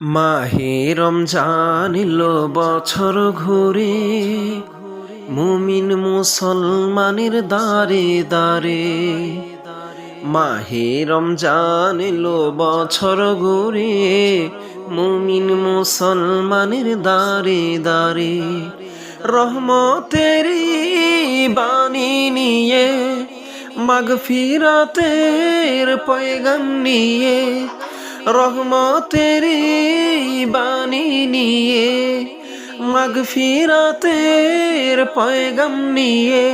মাহে রমজান এলো বছর ঘুরে, মুমিন মুসলমানের দারে দারে। মাহে রমজান এলো বছর ঘুরে, মুমিন মুসলমানের দারে দারে। রহমতেরি বাণী নিয়ে, মাগফিরাতের পয়গাম নিয়ে, রহমতেরি বাণী নিয়ে, মাগফিরাতের পয়গাম নিয়ে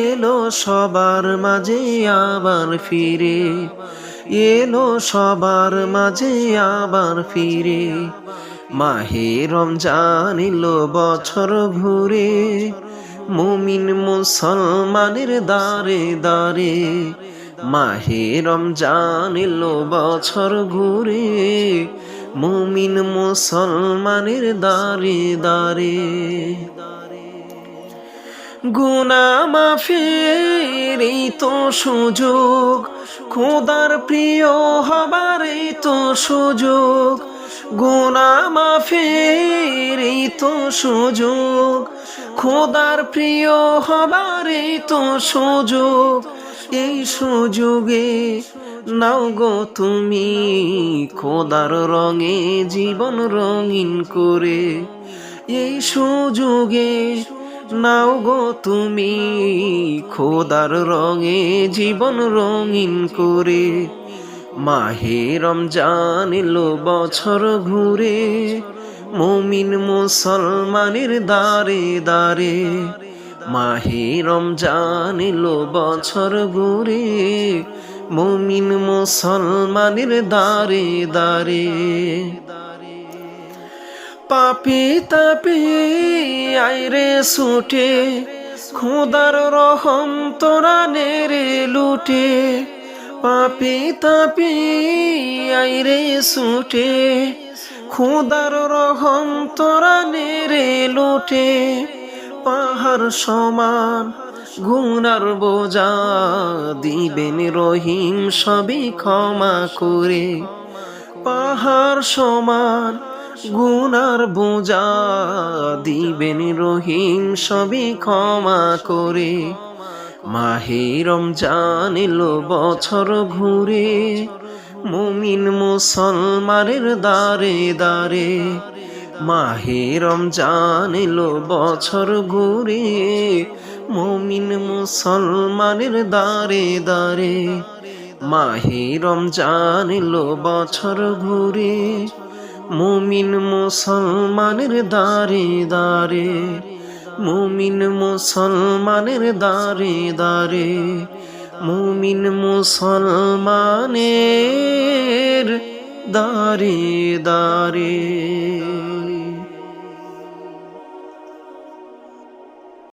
এলো সবার মাঝে আবার ফিরে, এলো সবার মাঝে আবার ফিরে। মাহে রমজান এলো বছর ঘুরে, মুমিন মুসলমানের দারে দারে। মাহে রমজান এলো বছর ঘুরে, মুমিন মুসলমানের দারে দারে। গুনাহ মাফের এই তো সুযোগ, খোদার প্রিয় হবার এই তো সুযোগ। গুনাহ মাফের এই তো সুযোগ, খোদার প্রিয় হবার এই তো সুযোগ। এই সুযোগে নাও গো তুমি খোদার রঙে জীবন রঙিন করে। এই সুযোগে নাও গো তুমি খোদার রঙে জীবন রঙিন করে। মাহে রমজান এলো বছর ঘুরে, মুমিন মুসলমানের দারে দারে। মাহে রমজান এলো বছর ঘুরে, মুমিন মুসলমানের দারে দারে। পাপি তাপি আইরে ছুটে, খোদার রহম তোরা নেরে লুটে। পাপি তাপি আইরে ছুটে, খোদার রহম তোরা নেরে লুটে। পাহাড় সমান গুনার বোঝা দিবেন রহিম সবই ক্ষমা করে। পাহাড় সমান গুনার বোঝা দিবেন রহিম সবই ক্ষমা করে। মাহে রমজান এলো বছর ঘুরে, মুমিন মুসলমানের দারে দারে। মাহে রমজান এলো বছর ঘুরে, মুমিন মুসলমানের দারে দারে। মাহে রমজান এলো বছর ঘুরে, মুমিন মুসলমানের দারে দারে। মুমিন মুসলমানের দারে দারে। মুমিন মুসলমানের দারে দারে।